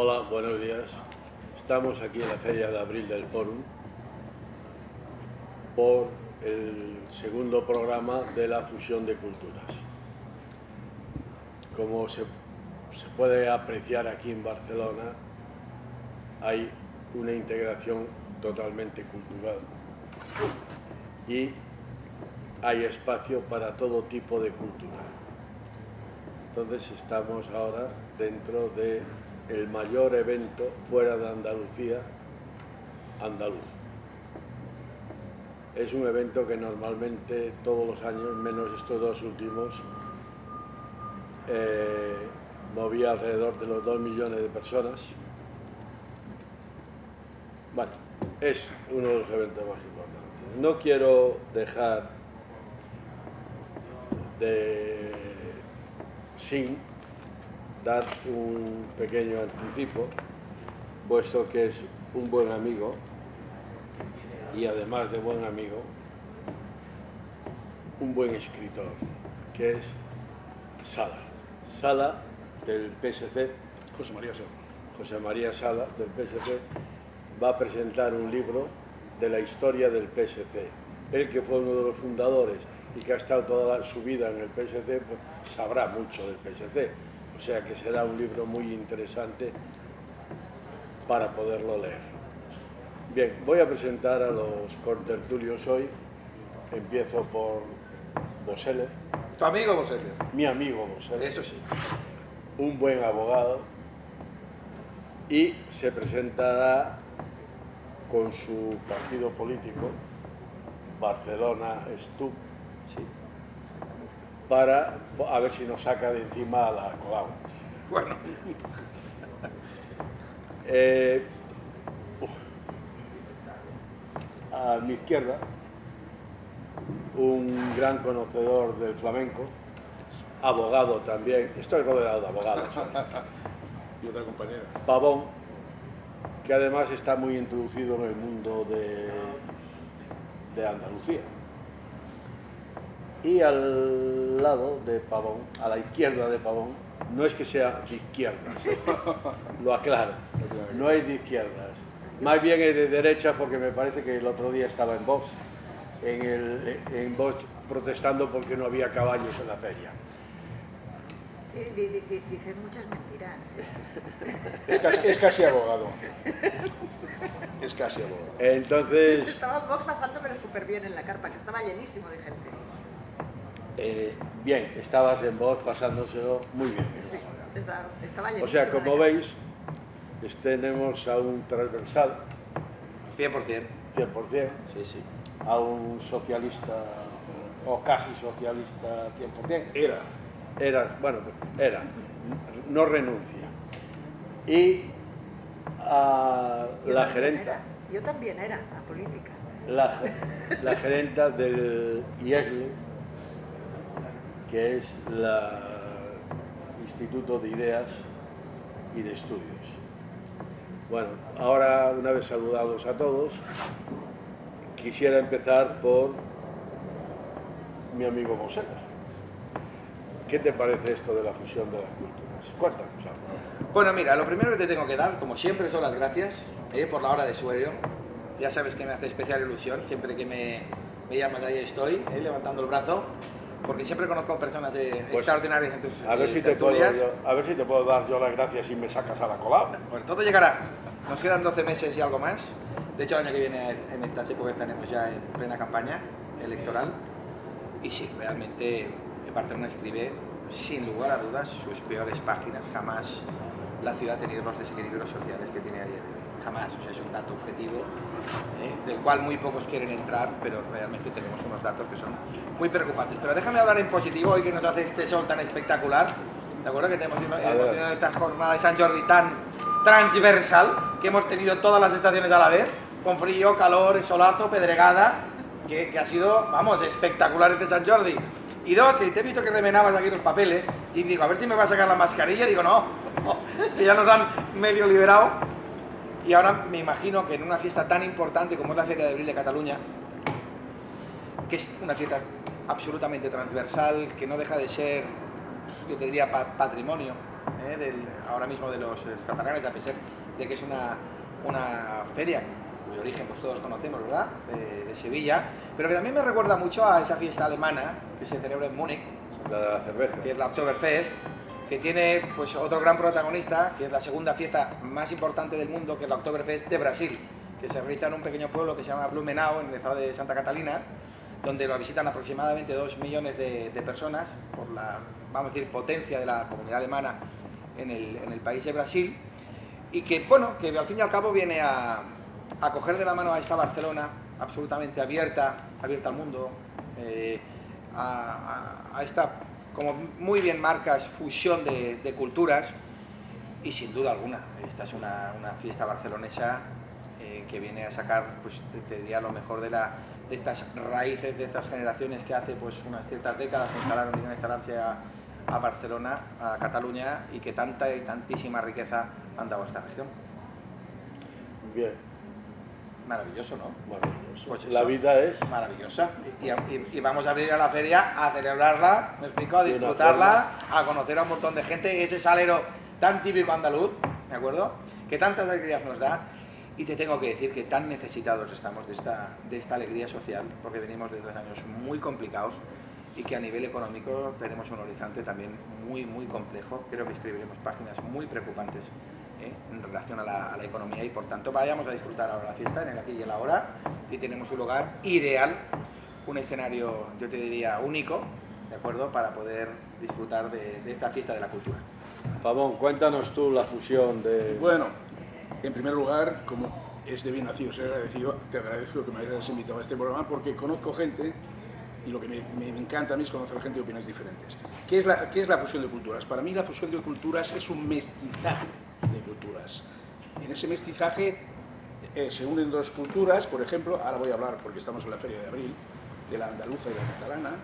Hola, buenos días. Estamos aquí en la Feria de Abril del Fórum por el segundo programa de la fusión de culturas. Como se puede apreciar aquí en Barcelona, hay una integración totalmente cultural y hay espacio para todo tipo de cultura. Entonces estamos ahora dentro del mayor evento fuera de Andalucía, andaluz. Es un evento que normalmente todos los años, menos estos dos últimos, movía alrededor de los 2 millones de personas. Bueno, es uno de los eventos más importantes. No quiero dejar sin dar un pequeño anticipo, puesto que es un buen amigo y además de buen amigo, un buen escritor, que es Sala del PSC, José María Sala del PSC, va a presentar un libro de la historia del PSC. Él, que fue uno de los fundadores y que ha estado toda su vida en el PSC, pues sabrá mucho del PSC. O sea que será un libro muy interesante para poderlo leer. Bien, voy a presentar a los contertulios hoy. Empiezo por Boseller. ¿Tu amigo Boseller? Mi amigo Boseller. Eso sí. Un buen abogado. Y se presentará con su partido político, Barcelona Stup, Sí. para a ver si nos saca de encima a la Colau. Bueno. A mi izquierda, un gran conocedor del flamenco, abogado también, estoy rodeado de abogados. Y otra compañera. Pavón, que además está muy introducido en el mundo de Andalucía. Y al lado de Pavón, a la izquierda de Pavón, no es que sea de izquierdas, lo aclaro, no es de izquierdas, más bien es de derecha, porque me parece que el otro día estaba en Vox, en Vox protestando porque no había caballos en la feria. Dicen muchas mentiras. Es casi abogado. Es casi abogado. Entonces, Estaba Vox pasando pero súper bien en la carpa, que estaba llenísimo de gente. bien, estabas en Vox pasándoselo muy bien. Sí, estaba llenísimo. O sea, como de veis, tenemos a un transversal, 100%. 100%, Sí, sí. a un socialista, o casi socialista 100%. Era, no renuncia. Y a la gerenta. Yo también era apolítica. La gerenta del IESLE, que es el Instituto de Ideas y de Estudios. Bueno, ahora, una vez saludados a todos, quisiera empezar por mi amigo Boseller. ¿Qué te parece esto de la fusión de las culturas? Cuéntanos algo. Bueno, mira, lo primero que te tengo que dar, como siempre, son las gracias por la hora de suelo. Ya sabes que me hace especial ilusión, siempre que me llamas ahí estoy, levantando el brazo, porque siempre conozco personas extraordinarias en tus a ver si te puedo dar yo las gracias y me sacas a la Colau. Bueno, todo llegará. Nos quedan 12 meses y algo más. De hecho, el año que viene, en estas épocas, estaremos ya en plena campaña electoral. Y sí, realmente Barcelona escribe, sin lugar a dudas, sus peores páginas. Jamás la ciudad ha tenido los desequilibrios sociales que tiene a día de hoy. Jamás. O sea, es un dato objetivo del cual muy pocos quieren entrar, pero realmente tenemos unos datos que son muy preocupantes. Pero déjame hablar en positivo hoy, que nos hace este sol tan espectacular. ¿De acuerdo? Que tenemos esta jornada de San Jordi tan transversal, que hemos tenido todas las estaciones a la vez, con frío, calor, solazo, pedregada, que ha sido, vamos, espectacular este San Jordi. Y dos, que te he visto que remenabas aquí los papeles, y digo, a ver si me va a sacar la mascarilla, digo, no, que ya nos han medio liberado. Y ahora me imagino que en una fiesta tan importante como es la Feria de Abril de Cataluña, que es una fiesta absolutamente transversal, que no deja de ser, yo te diría, patrimonio ahora mismo de los catalanes, a pesar de que es una feria cuyo origen pues todos conocemos, ¿verdad? De Sevilla, pero que también me recuerda mucho a esa fiesta alemana que se celebra en Múnich, La de la cerveza. que es la Oktoberfest, que tiene pues otro gran protagonista, que es la segunda fiesta más importante del mundo, que es la Oktoberfest de Brasil, que se realiza en un pequeño pueblo que se llama Blumenau, en el estado de Santa Catalina, donde lo visitan aproximadamente 2 millones de personas, por la, vamos a decir, potencia de la comunidad alemana en el país de Brasil, y que, bueno, que al fin y al cabo viene a coger de la mano a esta Barcelona absolutamente abierta al mundo, a esta, como muy bien marcas, fusión de culturas, y sin duda alguna, esta es una fiesta barcelonesa que viene a sacar, pues te diría, lo mejor de estas raíces, de estas generaciones que hace pues unas ciertas décadas vinieron a instalarse a Barcelona, a Cataluña, y que tanta y tantísima riqueza han dado a esta región. Bien. Maravilloso, ¿no? Maravilloso. Pues la vida es maravillosa. Y vamos a venir a la feria a celebrarla, me explico, a disfrutarla, a conocer a un montón de gente, ese salero tan típico andaluz, ¿de acuerdo? Que tantas alegrías nos da. Y te tengo que decir que tan necesitados estamos de esta alegría social, porque venimos de 2 años muy complicados y que a nivel económico tenemos un horizonte también muy, muy complejo. Creo que escribiremos páginas muy preocupantes en relación a la economía, y por tanto vayamos a disfrutar ahora la fiesta en el aquí y el ahora, y tenemos un lugar ideal, un escenario, yo te diría, único, ¿de acuerdo?, para poder disfrutar de esta fiesta de la cultura. Pavón, cuéntanos tú la fusión de... Bueno, en primer lugar, como es de bien nacido ser agradecido, te agradezco que me hayas invitado a este programa, porque conozco gente, y lo que me encanta a mí es conocer gente de opiniones diferentes. ¿Qué es la fusión de culturas? Para mí la fusión de culturas es un mestizaje de culturas. En ese mestizaje se unen 2 culturas, por ejemplo, ahora voy a hablar, porque estamos en la Feria de Abril, de la andaluza y la catalana.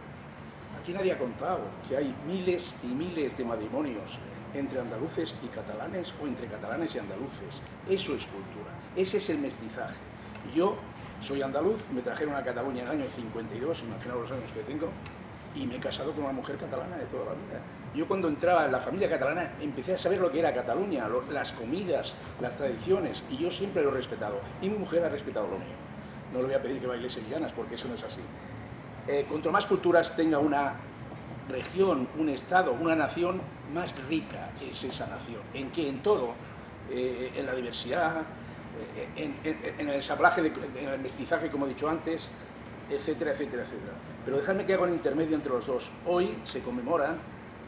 Aquí nadie ha contado que hay miles y miles de matrimonios entre andaluces y catalanes, o entre catalanes y andaluces. Eso es cultura, ese es el mestizaje. Yo soy andaluz, me trajeron a Cataluña en el año 52, imaginaos los años que tengo, y me he casado con una mujer catalana de toda la vida. Yo cuando entraba en la familia catalana empecé a saber lo que era Cataluña, las comidas, las tradiciones, y yo siempre lo he respetado, y mi mujer ha respetado lo mío. No le voy a pedir que baile sevillanas, porque eso no es así. Cuanto más culturas tenga una región, un estado, una nación, más rica es esa nación. ¿En qué? En todo. En la diversidad, en el ensamblaje, en el mestizaje, como he dicho antes, etcétera, etcétera, etcétera. Pero dejadme que haga un intermedio entre los dos. Hoy se conmemoran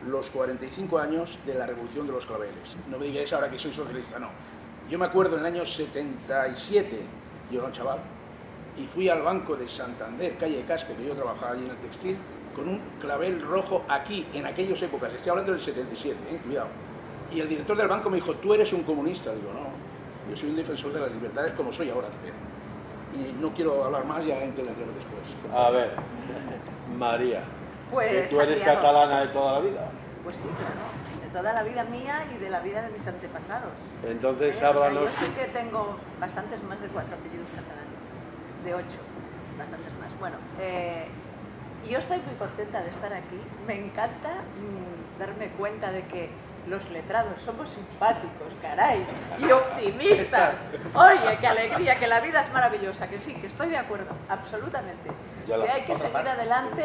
los 45 años de la Revolución de los Claveles. No me digáis ahora que soy socialista, no. Yo me acuerdo en el año 77, yo era un chaval, y fui al Banco de Santander, calle Caspe, que yo trabajaba allí en el textil, con un clavel rojo aquí, en aquellas épocas, estoy hablando del 77, cuidado. Y el director del banco me dijo, tú eres un comunista. Digo, no, yo soy un defensor de las libertades, como soy ahora también. Y no quiero hablar más, ya intervendré después. A ver, María, Pues, que tú eres Santiago. catalana de toda la vida. Pues sí, claro, de toda la vida mía y de la vida de mis antepasados. Entonces, O sea, háblanos... yo sí que tengo bastantes más de 4 apellidos catalanes, de 8, bastantes más. Bueno, yo estoy muy contenta de estar aquí, me encanta darme cuenta de que los letrados somos simpáticos, caray, y optimistas. Oye, qué alegría, que la vida es maravillosa, que sí, que estoy de acuerdo, absolutamente. Ya Que hay que seguir adelante.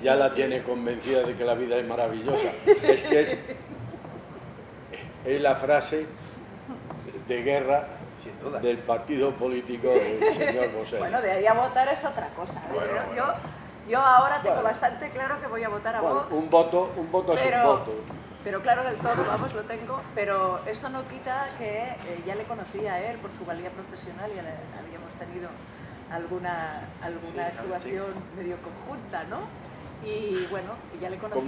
Ya la tiene convencida de que la vida es maravillosa. Es que es la frase de guerra, sin duda, del partido político del señor Bosé. Bueno, de ahí a votar es otra cosa. Bueno. Yo ahora tengo bastante claro que voy a votar a Bueno, Vox. un voto es un voto. Pero claro, del todo, vamos, lo tengo. Pero eso no quita que ya le conocía a él por su valía profesional, y habíamos tenido alguna actuación medio conjunta, ¿no? Y bueno, y ya le conocía.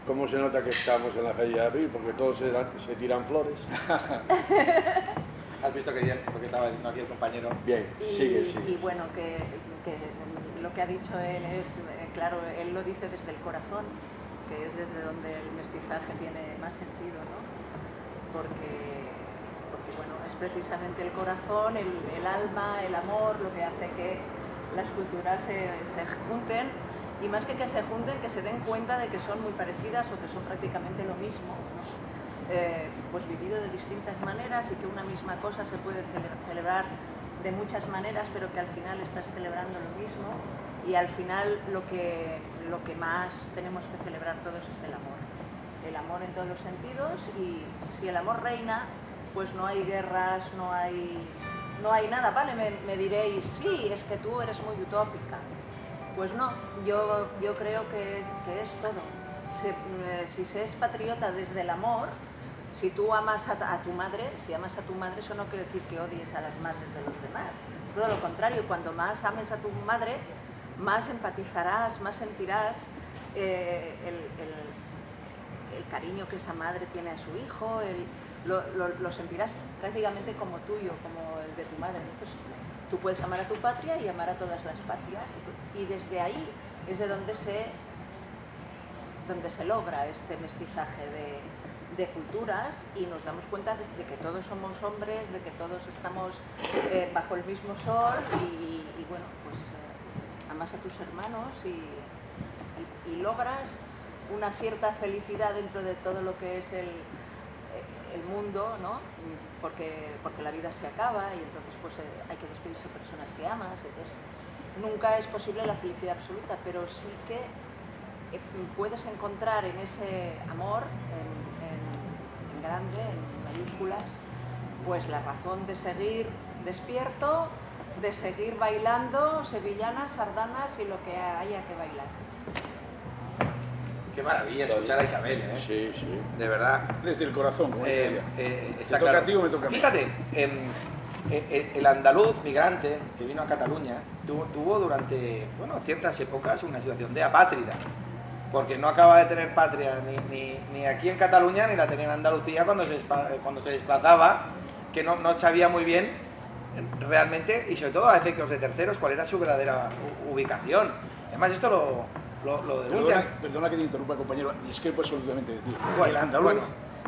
¿Cómo se nota que estamos en la Feria de Abril? Porque todos se tiran flores. ¿Has visto que bien? Porque estaba diciendo aquí el compañero. Bien, sigue. Y bueno, que lo que ha dicho él es, claro, él lo dice desde el corazón, que es desde donde el mestizaje tiene más sentido, ¿no? Porque bueno, es precisamente el corazón, el alma, el amor, lo que hace que las culturas se junten, y más que se junten, que se den cuenta de que son muy parecidas o que son prácticamente lo mismo, ¿no? pues vivido de distintas maneras y que una misma cosa se puede celebrar de muchas maneras, pero que al final estás celebrando lo mismo, y al final lo que más tenemos que celebrar todos es el amor en todos los sentidos, y si el amor reina, pues no hay guerras, no hay nada, ¿vale? Me diréis, sí, es que tú eres muy utópica. Pues no, yo creo que es todo. Si se es patriota desde el amor, si tú amas a tu madre, eso no quiere decir que odies a las madres de los demás. Todo lo contrario, cuando más ames a tu madre, más empatizarás, más sentirás el cariño que esa madre tiene a su hijo, lo sentirás prácticamente como tuyo, como el de tu madre. Entonces, tú puedes amar a tu patria y amar a todas las patrias, y desde ahí es de donde se logra este mestizaje de culturas, y nos damos cuenta de que todos somos hombres, de que todos estamos bajo el mismo sol, y bueno, pues amas a tus hermanos y logras una cierta felicidad dentro de todo lo que es el mundo, ¿no? Porque la vida se acaba, y entonces pues hay que despedirse de personas que amas, entonces nunca es posible la felicidad absoluta, pero sí que puedes encontrar en ese amor, en grande, en mayúsculas, pues la razón de seguir despierto, de seguir bailando sevillanas, sardanas y lo que haya que bailar. Qué maravilla escuchar a Isabel, ¿eh? Sí, sí. De verdad. Desde el corazón, como decía ella. Está ¿Te toca a ti o me toca a mí? Fíjate, el andaluz migrante que vino a Cataluña tuvo durante ciertas épocas una situación de apátrida, porque no acaba de tener patria ni aquí en Cataluña, ni la tenía en Andalucía cuando se desplazaba, que no sabía muy bien realmente, y sobre todo a efectos de terceros, cuál era su verdadera ubicación. Además, esto lo denuncian. Perdona que te interrumpa, compañero, discrepo absolutamente de ti. Bueno.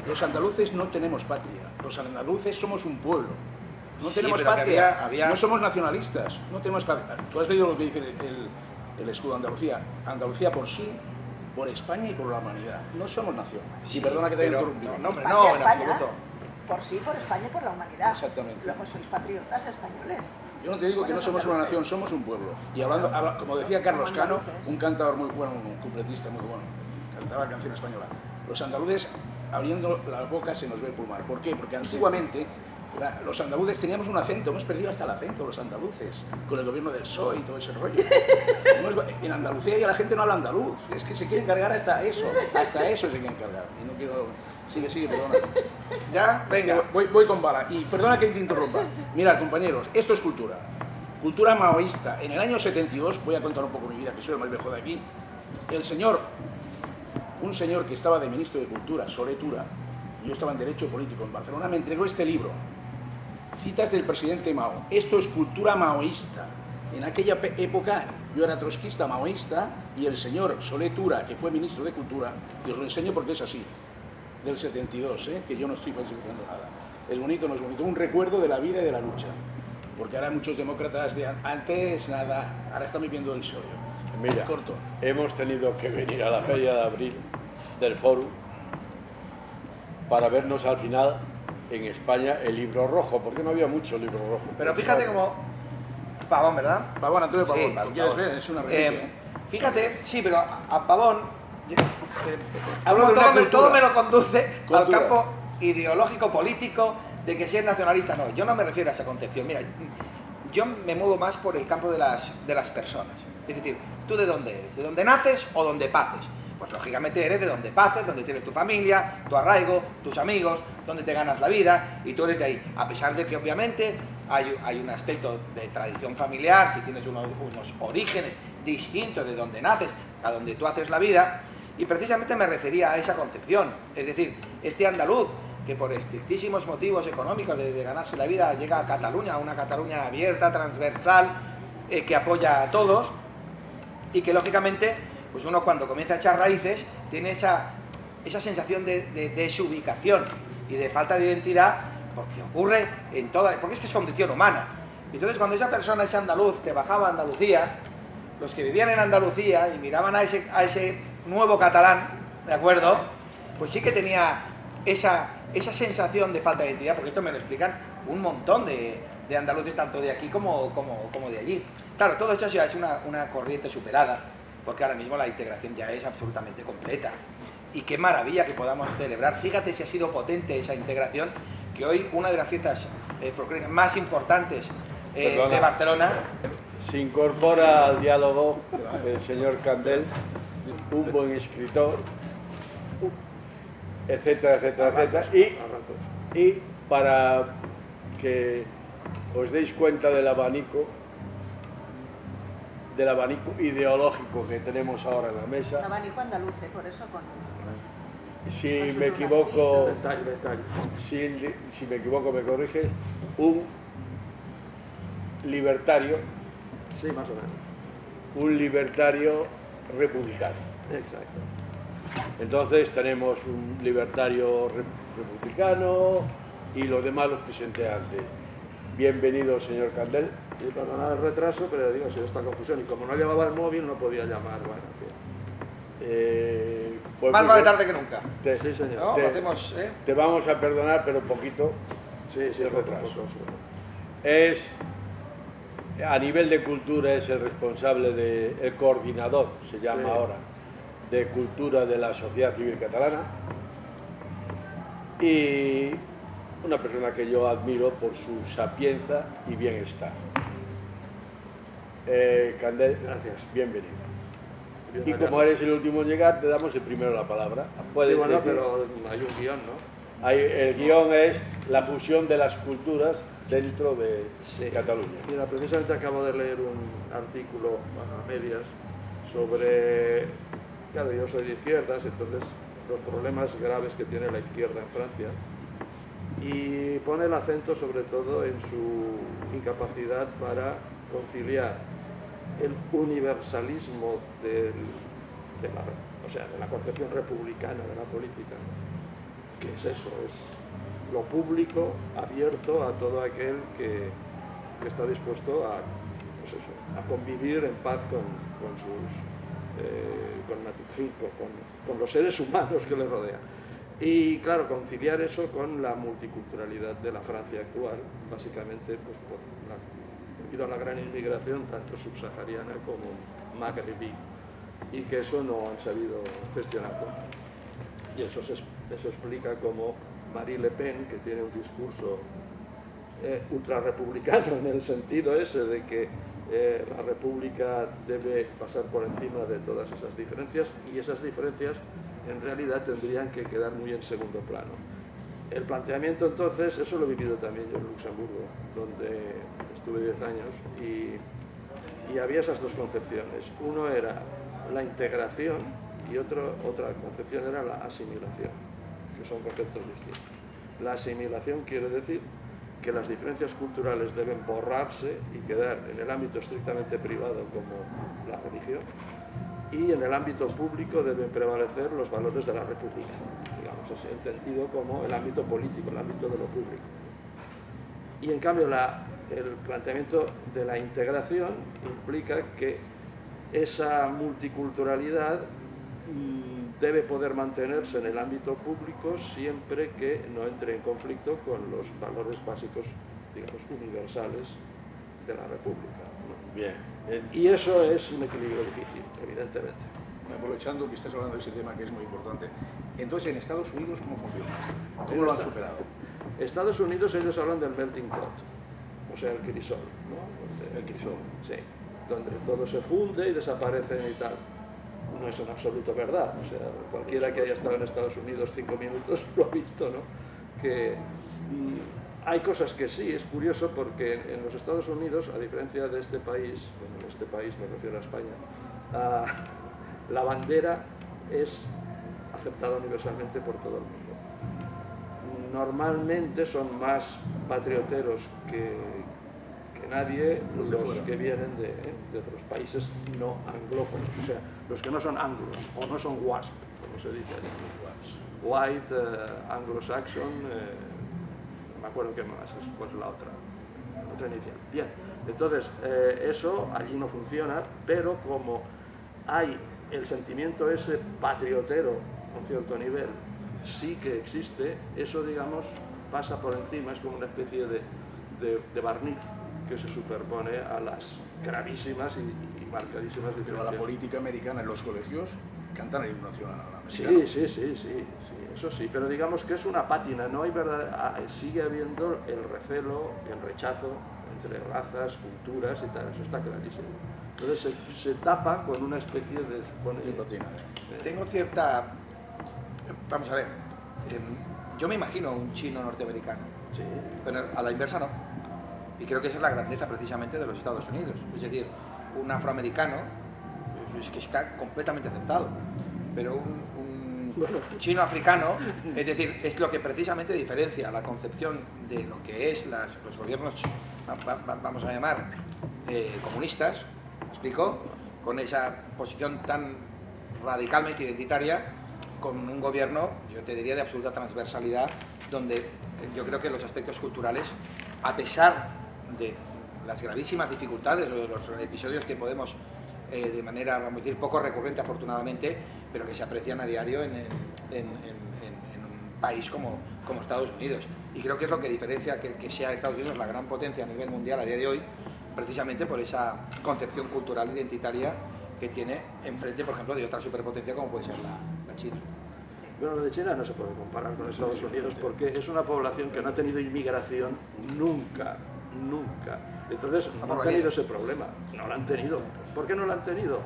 Los andaluces no tenemos patria, los andaluces somos un pueblo. No Sí, tenemos pero patria, había... no somos nacionalistas, no tenemos patria. Tú has leído lo que dice el escudo de Andalucía. Andalucía por sí, por España y por la humanidad. No somos nación. Sí, y perdona que te haya interrumpido. No, hombre, España, en absoluto. Por sí, por España y por la humanidad. Exactamente. Luego sois patriotas españoles. Yo no te digo que no somos una nación, somos un pueblo. Y hablando, como decía Carlos Cano, un cantador muy bueno, un cupletista muy bueno, cantaba canción española. Los andaluces, abriendo la boca, se nos ve el pulmar. ¿Por qué? Porque antiguamente los andaluces teníamos un acento, hemos perdido hasta el acento los andaluces, con el gobierno del PSOE y todo ese rollo. En Andalucía ya la gente no habla andaluz, es que se quieren cargar hasta eso se quieren cargar. Y no quiero... Sigue, perdona. ¿Ya? Venga. Voy con bala. Y perdona que te interrumpa. Mirad, compañeros, esto es cultura. Cultura maoísta. En el año 72, voy a contar un poco mi vida, que soy el más viejo de aquí, un señor que estaba de ministro de Cultura, Solé Tura, y yo estaba en Derecho Político en Barcelona, me entregó este libro, Citas del presidente Mao. Esto es cultura maoísta. En aquella época yo era trotskista maoísta, y el señor Solé Tura, que fue ministro de Cultura, y os lo enseño porque es así, del 72, que yo no estoy falsificando nada. Es bonito, no es bonito, un recuerdo de la vida y de la lucha. Porque ahora muchos demócratas de antes, nada, ahora están viviendo el shoyo. Mira, corto. Hemos tenido que venir a la feria de abril del Fórum para vernos al final en España el libro rojo, porque no había mucho libro rojo. Pero fíjate como... Pavón, ¿verdad? Pavón, Antonio Pavón, Sí, ¿lo quieres Pavón. ver? Es una reliquia. Fíjate, sí, pero a Pavón... Hablo de una cultura. todo me lo conduce al Cultura. campo ideológico, político, de que si es nacionalista no. Yo no me refiero a esa concepción. Mira, yo me muevo más por el campo de las personas. Es decir, ¿tú de dónde eres? ¿De dónde naces o dónde paces? Pues lógicamente eres de donde paces, donde tienes tu familia, tu arraigo, tus amigos, donde te ganas la vida, y tú eres de ahí. A pesar de que obviamente hay un aspecto de tradición familiar, si tienes unos orígenes distintos de donde naces a donde tú haces la vida, y precisamente me refería a esa concepción. Es decir, este andaluz que por estrictísimos motivos económicos de ganarse la vida llega a Cataluña, a una Cataluña abierta, transversal, que apoya a todos, y que lógicamente pues uno cuando comienza a echar raíces tiene esa sensación de desubicación y de falta de identidad, porque ocurre en toda... porque es que es condición humana. Entonces cuando esa persona, ese andaluz, te bajaba a Andalucía, los que vivían en Andalucía y miraban a ese nuevo catalán, ¿de acuerdo? Pues sí que tenía esa sensación de falta de identidad, porque esto me lo explican un montón de andaluces, tanto de aquí como de allí. Claro, todo eso ya es una corriente superada, porque ahora mismo la integración ya es absolutamente completa. Y qué maravilla que podamos celebrar. Fíjate si ha sido potente esa integración, que hoy una de las fiestas folclóricas más importantes de Barcelona. Se incorpora al diálogo el señor Candel, un buen escritor, etcétera, etcétera, etcétera. Y para que os deis cuenta del abanico ideológico que tenemos ahora en la mesa. Un abanico andaluz, por eso con... Si me equivoco, Detalle. si me equivoco me corriges, un libertario, Sí, más o menos. un libertario republicano. Exacto. Entonces tenemos un libertario republicano y los demás los presenté antes. Bienvenido, señor Candel. Y perdonad el retraso, pero digo, ha sido esta confusión. Y como no llevaba el móvil, no podía llamar. Bueno, en fin. Pues Más vale tarde que nunca. Sí, señor. ¿No? Lo hacemos, Te vamos a perdonar, pero poquito Sí, el poco, retraso. poco, sí. Es, a nivel de cultura, es el responsable el coordinador, se llama Sí. ahora, de cultura de la sociedad civil catalana, y una persona que yo admiro por su sapienza y bienestar. Candel, Gracias. bienvenido. Bien, Y como eres el último en llegar, te damos el primero la palabra. Sí, Puedes bueno, decir- pero hay un guión, ¿no? el guión es la fusión de las culturas dentro de Sí. Cataluña. Mira, precisamente acabo de leer un artículo a medias sobre... Claro, yo soy de izquierdas, entonces los problemas graves que tiene la izquierda en Francia, y pone el acento sobre todo en su incapacidad para conciliar el universalismo de la concepción republicana de la política, ¿no? Que es eso, es lo público abierto a todo aquel que está dispuesto a, pues eso, a convivir en paz con los seres humanos que le rodean. Y claro, conciliar eso con la multiculturalidad de la Francia actual, básicamente pues, debido a la gran inmigración, tanto subsahariana como magrebí, y que eso no han sabido gestionar. Y eso explica cómo Marie Le Pen, que tiene un discurso ultrarrepublicano en el sentido ese de que la república debe pasar por encima de todas esas diferencias, y esas diferencias en realidad tendrían que quedar muy en segundo plano. El planteamiento entonces, eso lo he vivido también yo en Luxemburgo, donde estuve 10 años, y había esas dos concepciones. Uno era la integración y otra concepción era la asimilación, que son conceptos distintos. La asimilación quiere decir que las diferencias culturales deben borrarse y quedar en el ámbito estrictamente privado como la religión, y en el ámbito público deben prevalecer los valores de la República, digamos así, entendido como el ámbito político, el ámbito de lo público. Y en cambio el planteamiento de la integración implica que esa multiculturalidad debe poder mantenerse en el ámbito público siempre que no entre en conflicto con los valores básicos, digamos, universales de la República, ¿no? Bien. Y eso es un equilibrio difícil, evidentemente. Aprovechando que estás hablando de ese tema que es muy importante, entonces en Estados Unidos, ¿cómo funciona esto? ¿Cómo lo han superado? Estados Unidos, ellos hablan del melting pot, o sea, el crisol, ¿no? El crisol. Sí, donde todo se funde y desaparece y tal. No es en absoluto verdad, o sea, cualquiera que haya estado en Estados Unidos 5 minutos lo ha visto, ¿no? Que hay cosas que sí, es curioso porque en los Estados Unidos, a diferencia de este país, bueno, en este país me refiero a España, la bandera es aceptada universalmente por todo el mundo. Normalmente son más patrioteros que nadie los que vienen de otros países no anglófonos, o sea, los que no son anglos o no son WASP, como se dice allí. White, Anglo-Saxon, no me acuerdo qué más, cuál es la otra inicial. Bien, entonces eso allí no funciona, pero como hay el sentimiento ese patriotero a un cierto nivel sí que existe, eso, digamos, pasa por encima, es como una especie de barniz que se superpone a las gravísimas y marcadísimas diferencias. Pero la política americana en los colegios cantan el himno nacional americano. Sí, eso sí, pero digamos que es una pátina, no hay verdad, sigue habiendo el recelo, el rechazo entre razas, culturas y tal, eso está clarísimo. Entonces se tapa con una especie de... Tengo cierta... Vamos a ver, yo me imagino un chino norteamericano, Sí. pero a la inversa no. Y creo que esa es la grandeza precisamente de los Estados Unidos. Es decir, un afroamericano es que está completamente aceptado, pero un chino africano, es decir, es lo que precisamente diferencia la concepción de lo que es los gobiernos, vamos a llamar, comunistas, ¿me explico? Con esa posición tan radicalmente identitaria, con un gobierno, yo te diría, de absoluta transversalidad, donde yo creo que los aspectos culturales, a pesar de las gravísimas dificultades o de los episodios que podemos, de manera, vamos a decir, poco recurrente afortunadamente, pero que se aprecian a diario en un país como Estados Unidos. Y creo que es lo que diferencia que sea Estados Unidos la gran potencia a nivel mundial a día de hoy, precisamente por esa concepción cultural identitaria que tiene enfrente, por ejemplo, de otra superpotencia como puede ser la China. Bueno, lo de China no se puede comparar con Estados Unidos porque es una población que no ha tenido inmigración nunca. Entonces no han tenido ese problema, no lo han tenido. ¿Por qué no lo han tenido?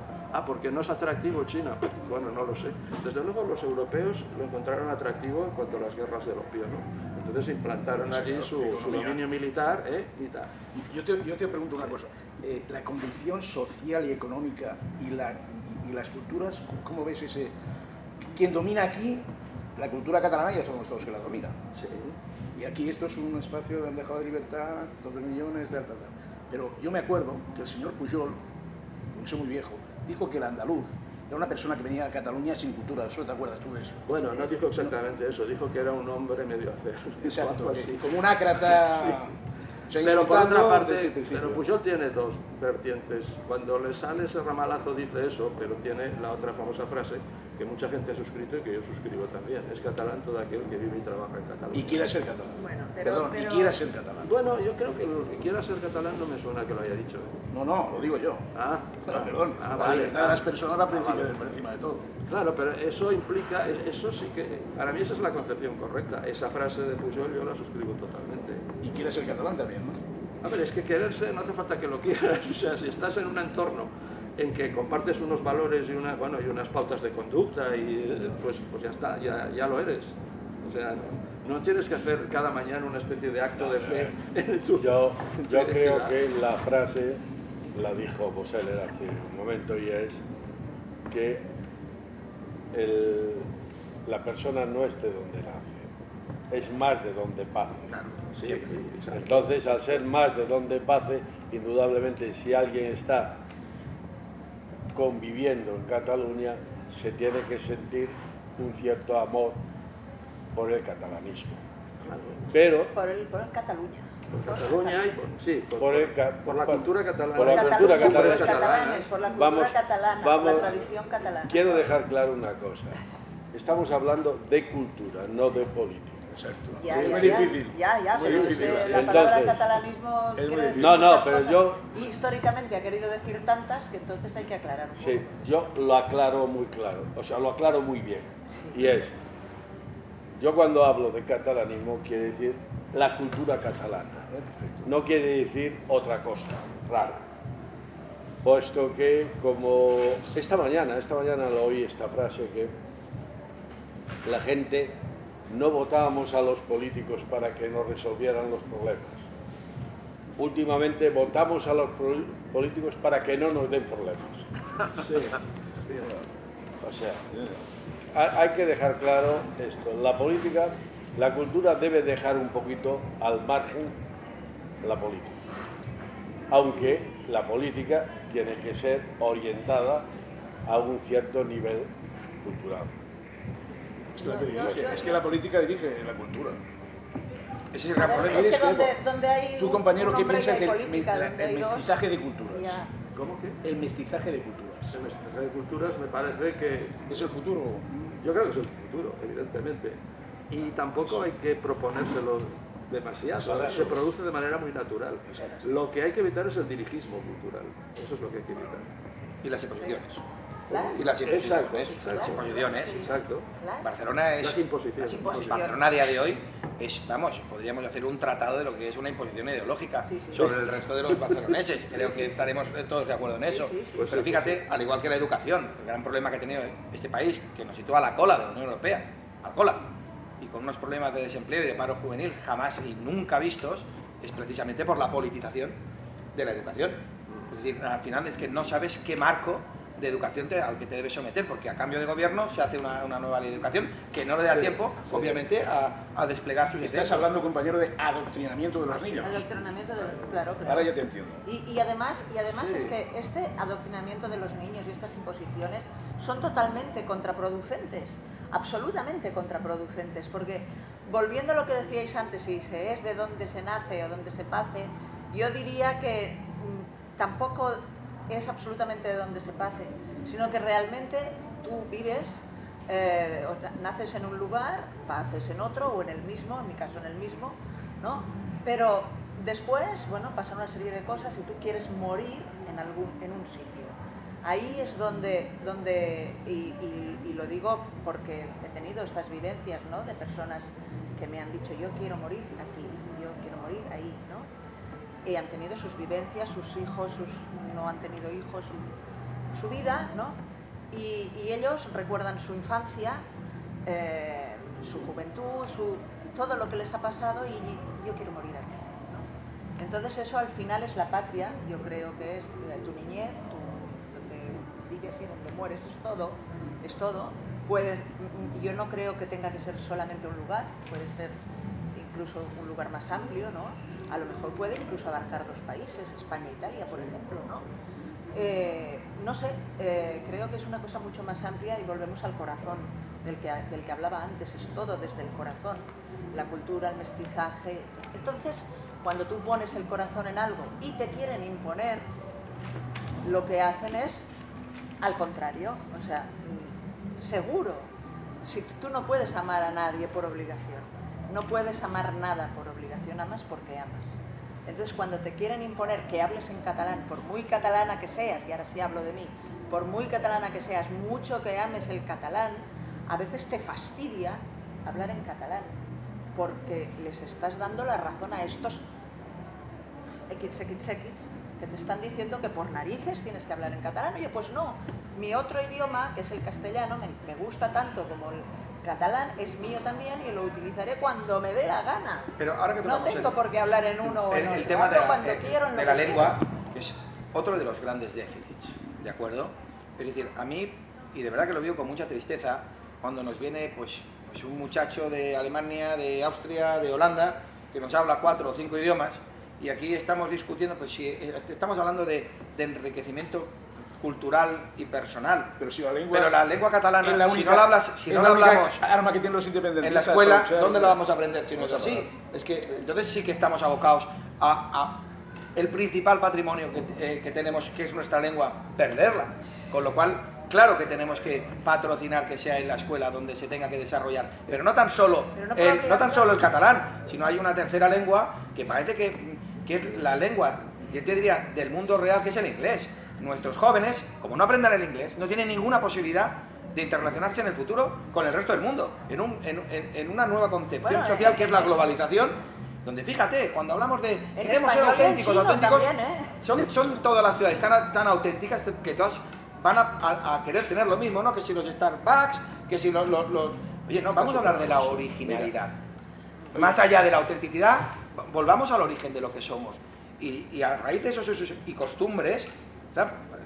Porque no es atractivo China. Bueno, no lo sé. Desde luego los europeos lo encontraron atractivo en cuanto a las guerras del opio, ¿no? Entonces implantaron allí su dominio militar y tal. Yo te pregunto una cosa. La condición social y económica y las culturas, ¿cómo ves ese...? Quien domina aquí, la cultura catalana, ya sabemos todos que la domina. Sí. Y aquí esto es un espacio de han dejado de libertad, 2 millones, tal. Pero yo me acuerdo que el señor Pujol, un soy muy viejo, dijo que el andaluz era una persona que venía a Cataluña sin cultura. ¿Eso te acuerdas tú de eso? Bueno, no dijo exactamente eso, dijo que era un hombre medio hacer. Exacto, como un ácrata... Sí. O sea, Pero por otra parte, desde el principio. pero Pujol tiene dos vertientes. Cuando le sale ese ramalazo dice eso, pero tiene la otra famosa frase que mucha gente ha suscrito y que yo suscribo también. Es catalán todo aquel que vive y trabaja en Cataluña. Y quiere ser catalán. Bueno, Perdón, y quiere ser catalán. Bueno, yo creo que el que quiera ser catalán no me suena que lo haya dicho. No, lo digo yo. Perdón, la vale, libertad de las personas va por vale. encima de todo. Claro, pero eso implica, eso sí que, para mí esa es la concepción correcta. Esa frase de Pujol yo la suscribo totalmente. Y quiere ser catalán también, ¿no? A ver, es que quererse no hace falta que lo quieras. O sea, si estás en un entorno en que compartes unos valores y unas pautas de conducta, pues ya está, ya lo eres. O sea, no tienes que hacer cada mañana una especie de acto de fe en tu Yo creo que la frase la dijo Boseller hace un momento y es que la persona no es de donde nace, es más de donde pase. Sí, exacto. Entonces, al ser más de donde pase, indudablemente si alguien está conviviendo en Cataluña, se tiene que sentir un cierto amor por el catalanismo. Pero Por Cataluña. Por Cataluña y por la cultura catalana. Por la cultura catalana. Por los catalanes, por la cultura catalana, por la tradición catalana. Quiero dejar claro una cosa. Estamos hablando de cultura, no de política. Exacto. Es muy difícil. Ya, Muy pero difícil. la palabra catalanismo quiere decir No, muchas pero cosas. yo... Y históricamente ha querido decir tantas que entonces hay que aclarar un poco. Sí, yo lo aclaro muy claro, o sea, lo aclaro muy bien. Sí. Y es, yo cuando hablo de catalanismo quiere decir la cultura catalana, no quiere decir otra cosa rara. Puesto que como esta mañana lo oí esta frase que la gente no votábamos a los políticos para que nos resolvieran los problemas. Últimamente votamos a los políticos para que no nos den problemas. Sí. O sea, hay que dejar claro esto. La política, la cultura debe dejar un poquito al margen la política. Aunque la política tiene que ser orientada a un cierto nivel cultural. Es que la política dirige la cultura. Ese es el gran A ver, problema. es que donde hay Tu compañero, un ¿qué hombre piensas que hay del política, donde hay el dos, mestizaje de culturas? ya. ¿Cómo que? El mestizaje de culturas. El mestizaje de culturas me parece que ¿Es el futuro? Yo creo que es el futuro, evidentemente. Y tampoco hay que proponérselo demasiado, se produce de manera muy natural. Lo que hay que evitar es el dirigismo cultural, eso es lo que hay que evitar. Y las imposiciones. ¿Las? Y las imposiciones. Exacto. Las imposiciones. Exacto. Barcelona es... Las imposiciones. Barcelona a día de hoy es, vamos, podríamos hacer un tratado de lo que es una imposición ideológica sobre el resto de los barceloneses. Creo que estaremos todos de acuerdo en eso. Pues pero fíjate, al igual que la educación, el gran problema que ha tenido este país, que nos sitúa a la cola de la Unión Europea, a la cola, y con unos problemas de desempleo y de paro juvenil jamás y nunca vistos, es precisamente por la politización de la educación. Es decir, al final es que no sabes qué marco de educación al que te debes someter, porque a cambio de gobierno se hace una nueva ley de educación que no le da tiempo, obviamente, a desplegar sus ideas. Estás hablando, compañero, de adoctrinamiento de los niños. Adoctrinamiento claro. Ahora ya te entiendo. Y además es que este adoctrinamiento de los niños y estas imposiciones son totalmente contraproducentes, absolutamente contraproducentes, porque volviendo a lo que decíais antes, si se es de dónde se nace o dónde se pase, yo diría que tampoco es absolutamente de donde se pase, sino que realmente tú vives, naces en un lugar, paces en otro o en el mismo, en mi caso en el mismo, ¿no? Pero después, bueno, pasan una serie de cosas y tú quieres morir en un sitio. Ahí es donde y lo digo porque he tenido estas vivencias, ¿no? De personas que me han dicho, yo quiero morir aquí, yo quiero morir ahí, ¿no? Y han tenido sus vivencias, sus hijos, no han tenido hijos, su vida, ¿no? Y ellos recuerdan su infancia, su juventud, todo lo que les ha pasado y yo quiero morir aquí, ¿no? Entonces eso al final es la patria, yo creo que es tu niñez, donde vives y donde mueres, es todo. Yo no creo que tenga que ser solamente un lugar, puede ser incluso un lugar más amplio, ¿no? A lo mejor puede incluso abarcar 2 países, España e Italia, por ejemplo, ¿no? No sé, creo que es una cosa mucho más amplia y volvemos al corazón del que hablaba antes, es todo desde el corazón, la cultura, el mestizaje. Entonces, cuando tú pones el corazón en algo y te quieren imponer, lo que hacen es al contrario, o sea, seguro, si tú no puedes amar a nadie por obligación, no puedes amar nada por obligación, amas porque amas. Entonces, cuando te quieren imponer que hables en catalán, por muy catalana que seas, y ahora sí hablo de mí, por muy catalana que seas, mucho que ames el catalán, a veces te fastidia hablar en catalán, porque les estás dando la razón a estos equits, que te están diciendo que por narices tienes que hablar en catalán. Oye, pues no, mi otro idioma, que es el castellano, me gusta tanto como el catalán, es mío también y lo utilizaré cuando me dé la gana. Pero ahora que no tengo por qué hablar en uno o en otro. El tema de la lengua quiero. es otro de los grandes déficits, ¿de acuerdo? Es decir, a mí, y de verdad que lo vivo con mucha tristeza, cuando nos viene pues un muchacho de Alemania, de Austria, de Holanda, que nos habla 4 o 5 idiomas, y aquí estamos discutiendo, pues si estamos hablando de enriquecimiento cultural y personal. Pero la lengua catalana, es la si única, no la hablas, si no la hablamos arma que tienen los independentistas en la escuela, ¿dónde la vamos a aprender si no es así? Es que entonces sí que estamos abocados a el principal patrimonio que tenemos, que es nuestra lengua, perderla. Con lo cual, claro que tenemos que patrocinar que sea en la escuela donde se tenga que desarrollar, pero no tan solo el catalán, sino hay una tercera lengua que parece que es la lengua, yo te diría, del mundo real, que es el inglés. Nuestros jóvenes, como no aprendan el inglés, no tienen ninguna posibilidad de interrelacionarse en el futuro con el resto del mundo, en una nueva concepción social que es la globalización, donde fíjate, cuando hablamos de queremos ser auténticos, también, son todas las ciudades tan auténticas que todas van a querer tener lo mismo, ¿no? Que si los Starbucks, que si los... Oye, no, vamos a hablar de la originalidad. Más allá de la autenticidad, volvamos al origen de lo que somos. Y a raíz de esos usos y costumbres,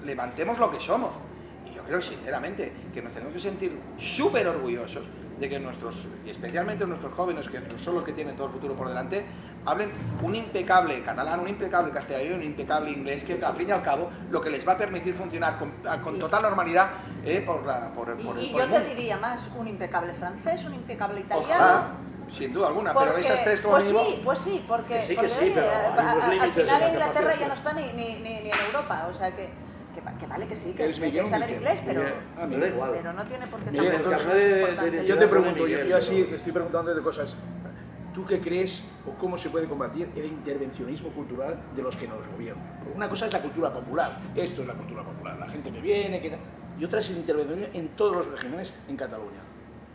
levantemos lo que somos. Y yo creo sinceramente que nos tenemos que sentir súper orgullosos de que y especialmente nuestros jóvenes, que son los que tienen todo el futuro por delante, hablen un impecable catalán, un impecable castellano y un impecable inglés, que al fin y al cabo lo que les va a permitir funcionar con total normalidad por el mundo. Y yo te diría más, un impecable francés, un impecable italiano. Ojalá, sin duda alguna, pero esas 3 como mínimo... Pues sí, porque pero hay unos límites al final en la Inglaterra capacidad. ya no está ni en Europa, o sea que que vale que sí, que ¿Eres hay que Miguel o saber Miguel? inglés, pero, Me da igual. pero no tiene por qué Miguel, tampoco entonces, ser importante. yo te pregunto, Miguel, yo así pero- estoy preguntando de cosas. ¿Tú qué crees o cómo se puede combatir el intervencionismo cultural de los que nos gobiernan? Una cosa es la cultura popular, esto es la cultura popular, la gente que viene, y otra es el intervencionismo en todos los regímenes en Cataluña,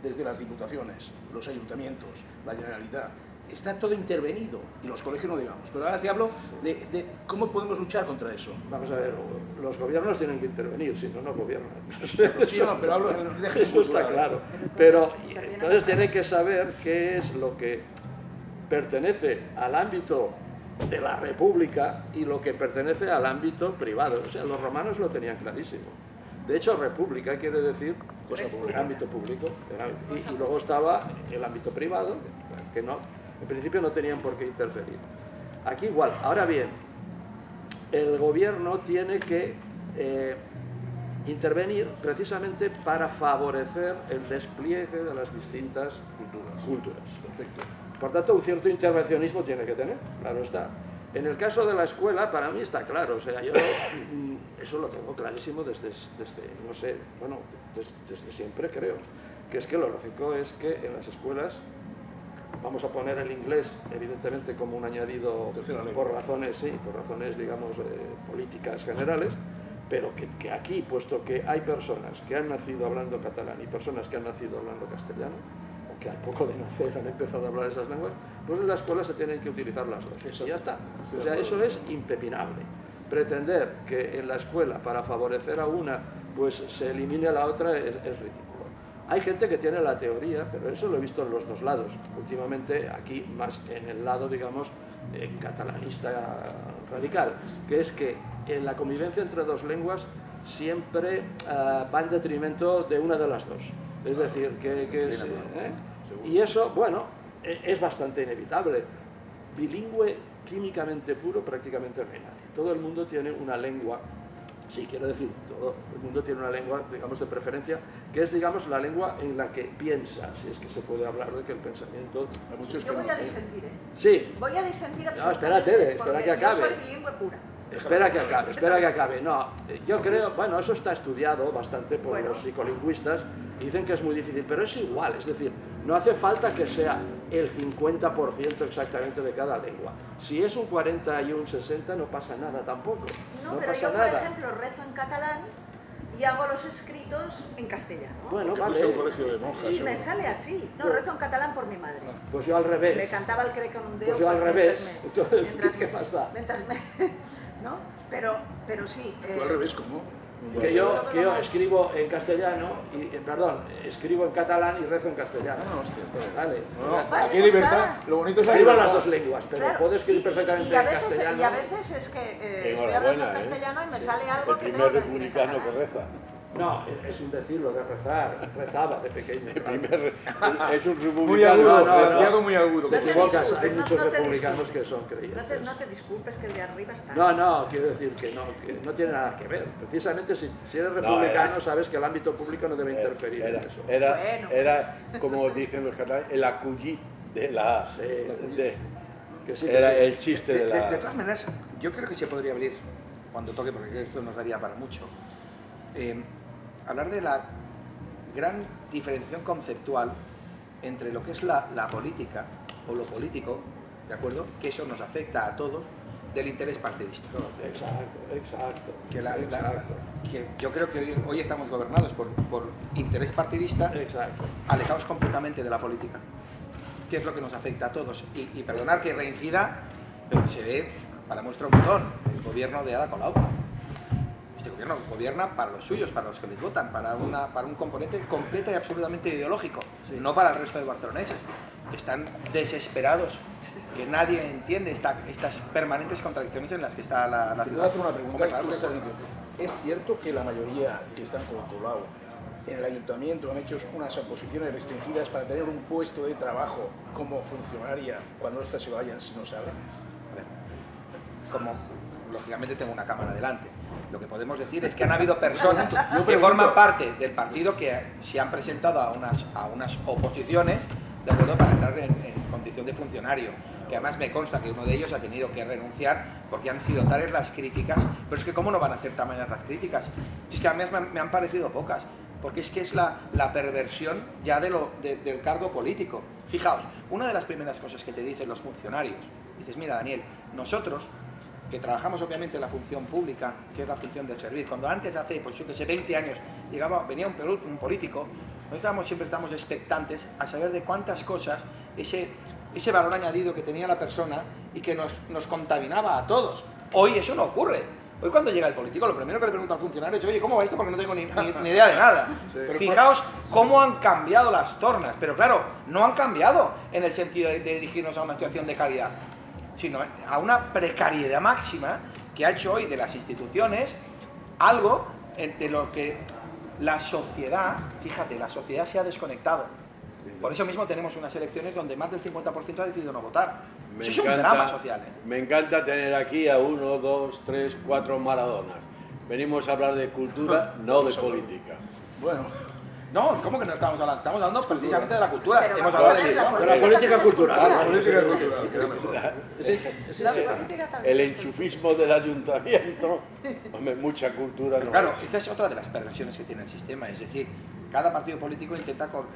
desde las diputaciones, los ayuntamientos, la Generalitat. Está todo intervenido, y los colegios no digamos. Pero ahora te hablo de cómo podemos luchar contra eso. Vamos a ver, los gobiernos tienen que intervenir, si no, no gobiernan. Sí, no, pero hablo de régimen Eso está cultural. claro. Pero Pero entonces tienen que saber qué es lo que pertenece al ámbito de la República y lo que pertenece al ámbito privado. O sea, los romanos lo tenían clarísimo. De hecho, república quiere decir Cosa pública. ámbito público. Y luego estaba el ámbito privado, que no, en principio no tenían por qué interferir. Aquí igual. Ahora bien, el gobierno tiene que intervenir precisamente para favorecer el despliegue de las distintas culturas. Perfecto. Por tanto, un cierto intervencionismo tiene que tener, claro está. En el caso de la escuela, para mí está claro, o sea, yo eso lo tengo clarísimo desde no sé, bueno, desde siempre creo, que es que lo lógico es que en las escuelas vamos a poner el inglés, evidentemente, como un añadido Tercera lengua. por razones, sí, por razones, digamos, políticas generales, pero que aquí, puesto que hay personas que han nacido hablando catalán y personas que han nacido hablando castellano, o que al poco de nacer han empezado a hablar esas lenguas, pues en la escuela se tienen que utilizar las dos. Exacto. Y ya está. Estoy O de sea, acuerdo. eso es impepinable. Pretender que en la escuela, para favorecer a una, pues se elimine a la otra es ridículo. Hay gente que tiene la teoría, pero eso lo he visto en los dos lados. Últimamente, aquí más en el lado, digamos, catalanista radical, que es que en la convivencia entre dos lenguas siempre va en detrimento de una de las dos. Es decir, que es, y eso, bueno, es bastante inevitable. Bilingüe, químicamente puro, prácticamente no hay nadie. Todo el mundo tiene una lengua, sí, quiero decir, todo el mundo tiene una lengua, digamos, de preferencia, que es, digamos, la lengua en la que piensa, si es que se puede hablar de que el pensamiento... Hay muchos que Yo voy a no. disentir, ¿eh? Sí, Voy a disentir No, absolutamente. espérate, espera porque que acabe. Yo soy bilingüe pura. espera que acabe. No, yo creo, bueno, eso está estudiado bastante por Bueno. los psicolingüistas y dicen que es muy difícil, pero es igual, es decir, no hace falta que sea el 50% exactamente de cada lengua. Si es un 40 y un 60 no pasa nada tampoco. No, No pero pasa yo, por nada. ejemplo, rezo en catalán y hago los escritos en castellano. Bueno, Porque vale. fuiste a un colegio de monjas. Y seguro. me sale así. No, rezo en catalán por mi madre. Pues yo al revés. Me cantaba el crec en un dedo. Pues yo al mientras revés. me- Entonces, mientras ¿qué me- más da? mientras me- ¿no? Pero sí. Tú al revés, ¿cómo? Que yo escribo en castellano, escribo en catalán y rezo en castellano. No, hostia, está bien. Vale. No, Vale, aquí hay pues libertad. nada. Lo bonito es la Escribo en libertad. las dos lenguas, pero Claro, puedo escribir y perfectamente a en veces, castellano. Y a veces es que estoy Enhorabuena, hablando en ¿eh? castellano y me sale algo El que tengo primer que decir en republicano que catalán. reza. No, es un decir lo de rezar. Rezaba de pequeño. Es un Muy republicano. agudo, no, Santiago muy agudo. Te No te equivocas, disculpes, hay no- muchos no te republicanos disculpes. que son creyentes. No te disculpes que el de arriba está. No, quiero decir que no tiene nada que ver. Precisamente si eres republicano sabes que el ámbito público no debe interferir en eso. Bueno. Era, como dicen los catalanes, el acullí de la A. Sí. De- Que sí, era que sí. el chiste de la De todas maneras, yo creo que se podría abrir, cuando toque, porque creo que esto nos daría para mucho, hablar de la gran diferenciación conceptual entre lo que es la política o lo político, ¿de acuerdo? Que eso nos afecta a todos, del interés partidista. Exacto. Que yo creo que hoy estamos gobernados por interés partidista, Exacto. alejados completamente de la política, que es lo que nos afecta a todos. Y perdonar que reincida, pero se ve para muestra un botón, el gobierno de Ada Colau. Este gobierno gobierna para los suyos, para los que les votan, para un componente completa y absolutamente ideológico, no para el resto de barceloneses, que están desesperados, que nadie entiende estas permanentes contradicciones en las que está la Te ciudad. voy a hacer una pregunta. Hombre, claro. Tú que estás diciendo, ¿es cierto que la mayoría que están con Colau en el ayuntamiento han hecho unas oposiciones restringidas para tener un puesto de trabajo como funcionaria cuando éstas se vayan si no saben? Como lógicamente tengo una cámara delante, lo que podemos decir es que han habido personas Yo que pregunto. forman parte del partido que se han presentado a unas oposiciones, de acuerdo, para entrar en condición de funcionario. que además me consta que uno de ellos ha tenido que renunciar porque han sido tales las críticas, pero es que ¿cómo no van a ser tamañas las críticas? Es que a mí me han parecido pocas, porque es que es la perversión ya del cargo político. Fijaos, una de las primeras cosas que te dicen los funcionarios, dices, mira Daniel, nosotros que trabajamos obviamente en la función pública, que es la función de servir, cuando antes hace, pues yo que sé, 20 años, venía un político, nosotros siempre estamos expectantes a saber de cuántas cosas ese valor añadido que tenía la persona y que nos contaminaba a todos. Hoy eso no ocurre. Hoy cuando llega el político, lo primero que le pregunta al funcionario es, oye, ¿cómo va esto? Porque no tengo ni idea de nada. Sí. Fijaos cómo han cambiado las tornas, pero claro, no han cambiado en el sentido de dirigirnos a una situación de calidad, sino a una precariedad máxima que ha hecho hoy de las instituciones algo de lo que la sociedad, fíjate, la sociedad se ha desconectado. Por eso mismo tenemos unas elecciones donde más del 50% ha decidido no votar. Eso es un drama social. Me encanta tener aquí a 1, 2, 3, 4 Maradonas. Venimos a hablar de cultura, no de política. Bueno. No, ¿cómo que no estamos hablando? Estamos hablando precisamente de la cultura. Pero hemos hablado de la política cultural. La política cultural, que era mejor. El enchufismo del ayuntamiento, hombre, mucha cultura. No claro, esta es otra de las perversiones que tiene el sistema, es decir, cada partido político intenta vamos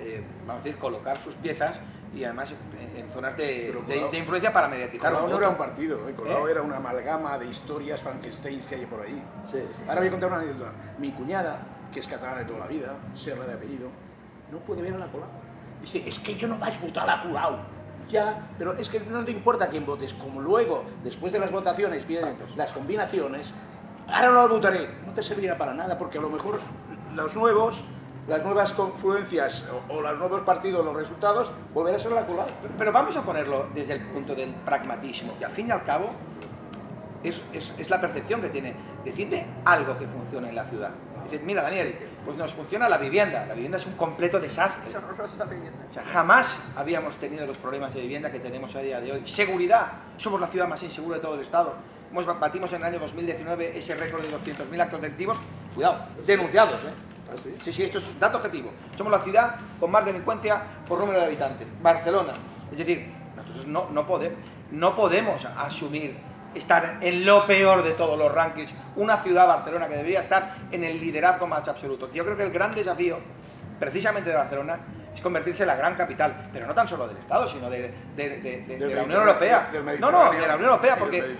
a decir, colocar sus piezas y además en zonas de influencia para mediatizar. Colau no era un partido, Colau era una amalgama de historias Frankenstein que hay por ahí. Sí. Ahora voy a contar una anécdota. Mi cuñada, que es catalana de toda la vida, Serra de apellido, no puede ver a la Colau. Dice, es que yo no vais a votar a la Colau. Ya, pero es que no te importa quién votes, como luego, después de las votaciones, vienen las combinaciones, ahora no lo votaré, no te servirá para nada, porque a lo mejor las nuevas confluencias o los nuevos partidos, los resultados, volverá a ser la Colau. Pero vamos a ponerlo desde el punto del pragmatismo, que al fin y al cabo es la percepción que tiene. Decidme algo que funcione en la ciudad. Dices, mira Daniel, pues nos funciona la vivienda es un completo desastre. Es horrorosa vivienda. O sea, jamás habíamos tenido los problemas de vivienda que tenemos a día de hoy. Seguridad, somos la ciudad más insegura de todo el estado. Batimos en el año 2019 ese récord de 200.000 actos delictivos, cuidado, denunciados, ¿Ah, sí? Sí, esto es dato objetivo. Somos la ciudad con más delincuencia por número de habitantes. Barcelona. Es decir, nosotros no podemos asumir estar en lo peor de todos los rankings, una ciudad, Barcelona, que debería estar en el liderazgo más absoluto. Yo creo que el gran desafío, precisamente de Barcelona, es convertirse en la gran capital, pero no tan solo del Estado, sino de la Unión Europea. No, de la Unión Europea, porque...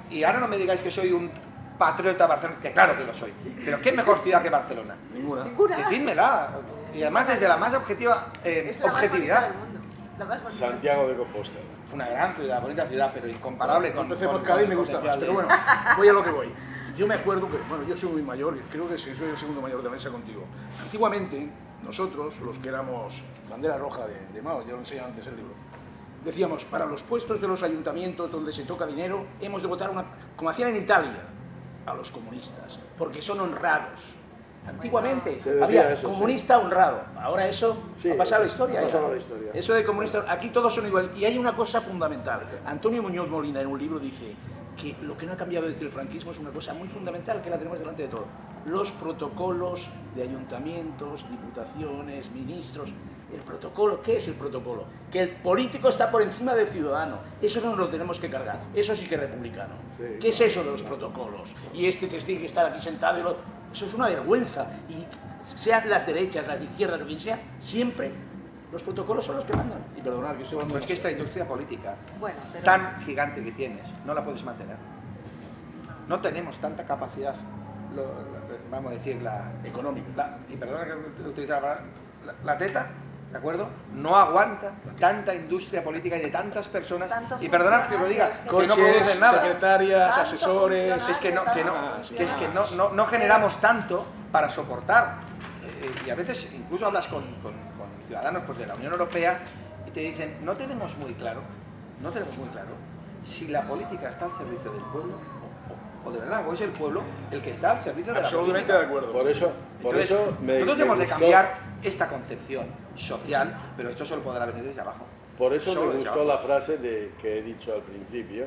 Y ahora no me digáis que soy un patriota de Barcelona, que claro que lo soy, pero ¿qué mejor ciudad que Barcelona? Ninguna. Decídmela. Y además desde la más objetividad. Es la más bonita del mundo. La más bonita. Santiago de Compostela. Una gran ciudad, bonita ciudad, pero incomparable con... Empecemos Cádiz, me gusta más, pero bueno, voy a lo que voy. Yo me acuerdo que, bueno, yo soy muy mayor, creo que soy el segundo mayor de la mesa contigo. Antiguamente, nosotros, los que éramos bandera roja de Mao, yo lo enseñé antes el libro, decíamos, para los puestos de los ayuntamientos donde se toca dinero, hemos de votar, como hacían en Italia, a los comunistas, porque son honrados. Antiguamente había eso, comunista honrado, ahora eso ha pasado a la historia. Eso de comunista, aquí todos son iguales. Y hay una cosa fundamental. Antonio Muñoz Molina en un libro dice que lo que no ha cambiado desde el franquismo es una cosa muy fundamental, que la tenemos delante de todo. Los protocolos de ayuntamientos, diputaciones, ministros. El protocolo, ¿qué es el protocolo? Que el político está por encima del ciudadano. Eso no nos lo tenemos que cargar. Eso sí que es republicano. ¿Qué es eso de los protocolos? Y este que tiene que estar aquí sentado y lo... Eso es una vergüenza. Y sean las derechas, las izquierdas, lo que sea, siempre los protocolos son los que mandan. Y perdonad que estoy hablando... Pues es que esta industria política tan gigante que tienes, no la puedes mantener. No tenemos tanta capacidad, vamos a decir, económica. Y perdona que utilice la palabra, la teta, ¿de acuerdo? No aguanta tanta industria política y de tantas personas. Y perdonad que lo diga, que no producen nada. Secretarias, asesores. Es que no generamos tanto para soportar. Y a veces incluso hablas con ciudadanos pues, de la Unión Europea y te dicen, no tenemos muy claro si la política está al servicio del pueblo o de verdad, o es el pueblo el que está al servicio de la política. Absolutamente de acuerdo. Por eso nosotros hemos de cambiar esta concepción social, pero esto solo podrá venir desde abajo. Por eso me gustó la frase que he dicho al principio,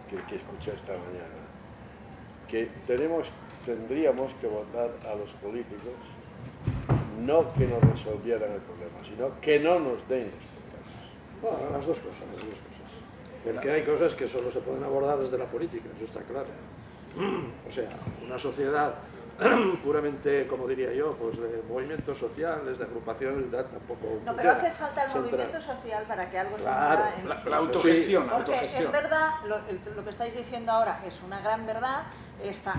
que escuché esta mañana, que tendríamos que votar a los políticos no que nos resolvieran el problema, sino que no nos den los problemas. Bueno, las dos cosas. Porque hay cosas que solo se pueden abordar desde la política, eso está claro. O sea, una sociedad puramente, como diría yo, pues de movimientos sociales, de agrupaciones, tampoco No, pero funciona. hace falta el Central. movimiento social para que algo se Claro, mueva en La autogestión, la Porque autogestión. es verdad, lo que estáis diciendo ahora es una gran verdad.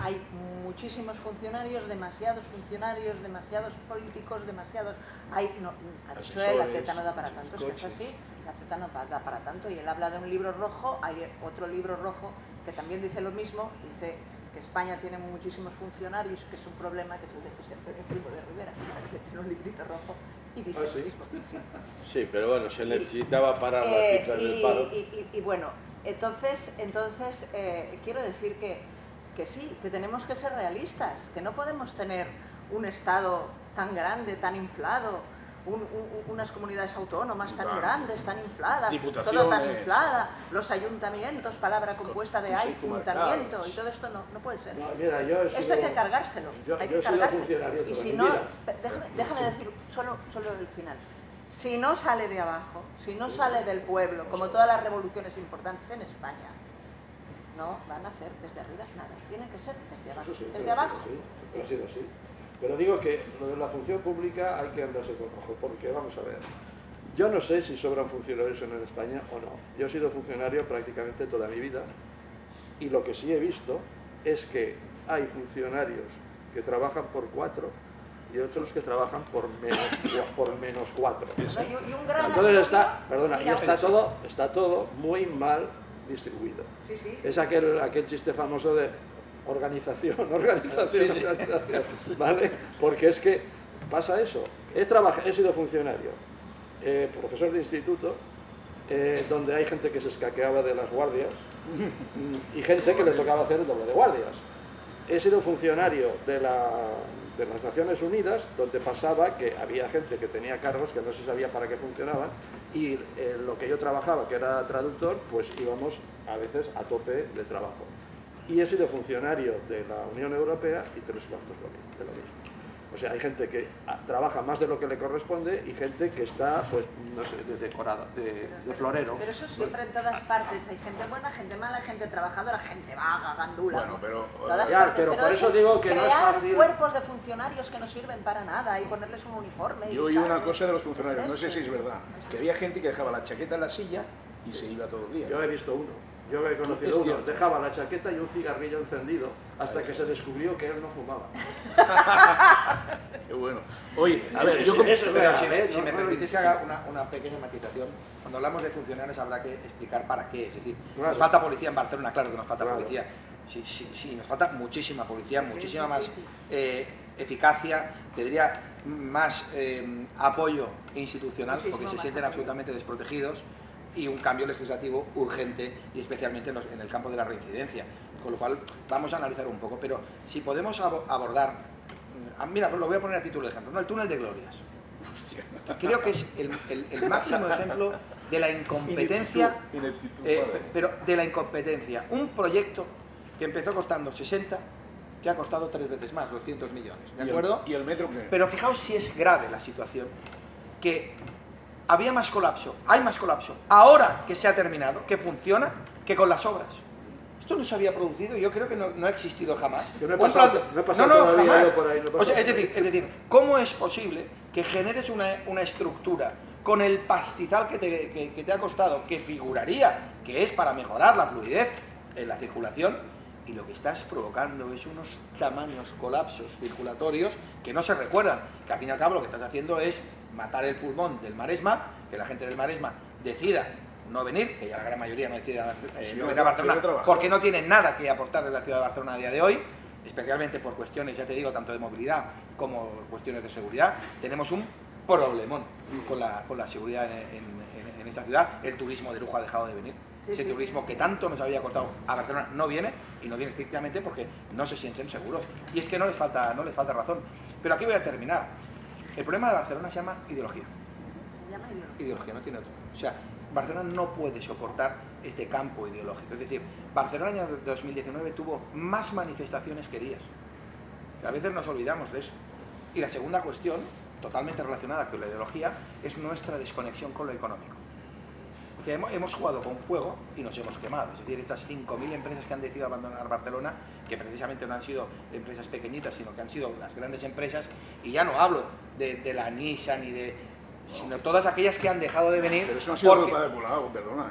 Hay muchísimos funcionarios, demasiados políticos, demasiados. Ha dicho él, la Z no da para tanto, es que es así, la Z no da para tanto. Y él habla de un libro rojo, hay otro libro rojo que también dice lo mismo, dice que España tiene muchísimos funcionarios, que es un problema, que es el de José Antonio Primo de Rivera, que tiene un librito rojo y dice lo mismo. Sí. Sí, pero bueno, se necesitaba parar las cifras del paro. Y bueno, entonces quiero decir que sí, que tenemos que ser realistas, que no podemos tener un Estado tan grande, tan inflado, unas comunidades autónomas tan grandes, tan infladas, todo tan inflada, los ayuntamientos, palabra compuesta de ayuntamiento, y todo esto no puede ser. No, mira, esto hay que cargárselo, hay que cargárselo. Y si no, déjame decir solo el final. Si no sale de abajo, si no sale del pueblo, como todas las revoluciones importantes en España, no van a hacer desde arriba nada, tienen que ser desde abajo. Eso sí, desde abajo. Siempre ha sido así. Pero digo que lo de la función pública hay que andarse con ojo, porque vamos a ver, yo no sé si sobran funcionarios en España o no. Yo he sido funcionario prácticamente toda mi vida y lo que sí he visto es que hay funcionarios que trabajan por 4 y otros que trabajan por menos 4. Y un gran Entonces está todo muy mal distribuido. Sí. Es aquel chiste famoso de organización, ¿vale? Porque es que pasa eso. He sido funcionario, profesor de instituto, donde hay gente que se escaqueaba de las guardias y gente que le tocaba hacer el doble de guardias. He sido funcionario de las Naciones Unidas, donde pasaba que había gente que tenía cargos que no se sabía para qué funcionaban y lo que yo trabajaba, que era traductor, pues íbamos a veces a tope de trabajo. Y he sido funcionario de la Unión Europea y 3/4 de lo mismo. O sea, hay gente que trabaja más de lo que le corresponde y gente que está, pues, no sé, de decorada, de florero. Pero eso siempre en todas partes. Hay gente buena, gente mala, gente trabajadora, gente vaga, gandula. Bueno, pero... Todas Ya, partes. pero por eso digo que no es fácil. Crear cuerpos de funcionarios que no sirven para nada y ponerles un uniforme. Yo oí una cosa de los funcionarios, no sé si es verdad, que había gente que dejaba la chaqueta en la silla y se iba todo el día. Yo he visto uno. Yo he conocido uno, dejaba la chaqueta y un cigarrillo encendido hasta que se descubrió que él no fumaba. Qué bueno. Oye, a ver, si me permitís que haga una pequeña matización, cuando hablamos de funcionarios habrá que explicar para qué. Es decir, nos falta policía en Barcelona, claro que nos falta policía. Sí, nos falta muchísima policía, muchísima más eficacia, te diría más apoyo institucional, porque se sienten absolutamente desprotegidos, y un cambio legislativo urgente y especialmente en el campo de la reincidencia, con lo cual vamos a analizar un poco, pero si podemos abordar, mira, lo voy a poner a título de ejemplo, ¿no? El túnel de Glorias. Creo que es el máximo ejemplo de la incompetencia, pero de la incompetencia. Un proyecto que empezó costando 60, que ha costado 3 veces más, 200 millones, ¿de acuerdo? ¿Y el metro qué? Pero fijaos si es grave la situación, que había más colapso, hay más colapso, ahora que se ha terminado, que funciona, que con las obras. Esto no se había producido, yo creo que no ha existido jamás. Yo no he pasado todavía jamás. por ahí. O sea, es decir, ¿cómo es posible que generes una estructura con el pastizal que te ha costado, que figuraría que es para mejorar la fluidez en la circulación, y lo que estás provocando es unos tamaños colapsos circulatorios que no se recuerdan, que al fin y al cabo lo que estás haciendo es matar el pulmón del Maresma, que la gente del Maresma decida no venir, que ya la gran mayoría no decide no venir a Barcelona, porque no tienen nada que aportar en la ciudad de Barcelona a día de hoy, especialmente por cuestiones, ya te digo, tanto de movilidad como cuestiones de seguridad. Tenemos un problemón con la seguridad en esta ciudad. El turismo de lujo ha dejado de venir. Ese turismo que tanto nos había costado a Barcelona no viene, y no viene estrictamente porque no se sienten seguros. Y es que no les falta razón. Pero aquí voy a terminar. El problema de Barcelona se llama ideología. Se llama Ideología, no tiene otro. O sea, Barcelona no puede soportar este campo ideológico. Es decir, Barcelona en el año 2019 tuvo más manifestaciones que días. A veces nos olvidamos de eso. Y la segunda cuestión, totalmente relacionada con la ideología, es nuestra desconexión con lo económico. Es que hemos jugado con fuego y nos hemos quemado. Es decir, estas 5.000 empresas que han decidido abandonar Barcelona, que precisamente no han sido empresas pequeñitas, sino que han sido las grandes empresas, y ya no hablo de la Nissan sino todas aquellas que han dejado de venir. Pero eso no ha sido culpa de Colau, perdona,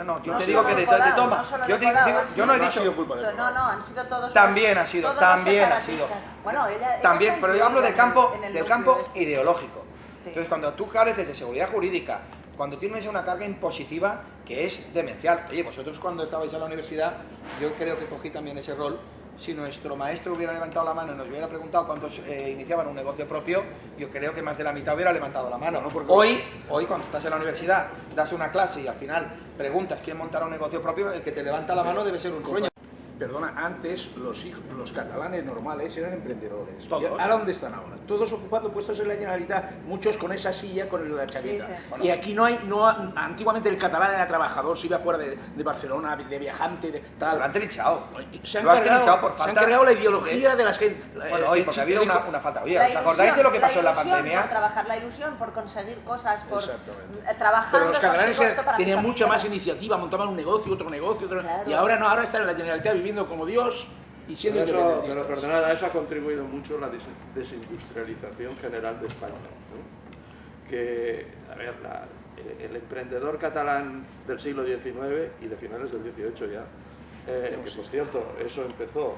No, yo No te solo digo que de de Colau, toma. no solo Yo de Colau, no he no ha dicho. sido culpa de Colau. No, han sido todos. También los- ha sido, todos también los ha sido. separatistas. Bueno, ella También, está pero yo hablo incluida del campo, en el del núcleo campo este. ideológico. Sí. Entonces, cuando tú careces de seguridad jurídica, cuando tienes una carga impositiva que es demencial. Oye, vosotros cuando estabais en la universidad, yo creo que cogí también ese rol. Si nuestro maestro hubiera levantado la mano y nos hubiera preguntado cuántos iniciaban un negocio propio, yo creo que más de la mitad hubiera levantado la mano. No, porque Hoy, cuando estás en la universidad, das una clase y al final preguntas quién montará un negocio propio, el que te levanta la mano debe ser un trueño. Perdona, antes los catalanes normales eran emprendedores. Todos. ¿Y ahora dónde están ahora? Todos ocupando puestos en la Generalitat, muchos con esa silla, con la chaqueta. Sí, sí. Y aquí antiguamente el catalán era trabajador, se iba fuera de Barcelona, de viajante, de tal. Lo han trinchado. Se han Lo has trinchado por se han falta cargado la ideología de las gente. Bueno, hoy, porque ha habido una falta. Oye, La ¿os acordáis de lo que pasó en la ilusión pandemia? Por trabajar, la ilusión por conseguir cosas, por Exactamente. trabajando. Pero los catalanes consigo esto para tenían mi mucha familia. más iniciativa, montaban un negocio, otro negocio, Claro. y ahora no, ahora están en la Generalitat viviendo como Dios y siendo Pero independentistas. perdonad, a eso ha contribuido mucho la desindustrialización general de España, ¿no? Que, a ver, el emprendedor catalán del siglo XIX y de finales del XVIII ya, que por cierto, eso empezó,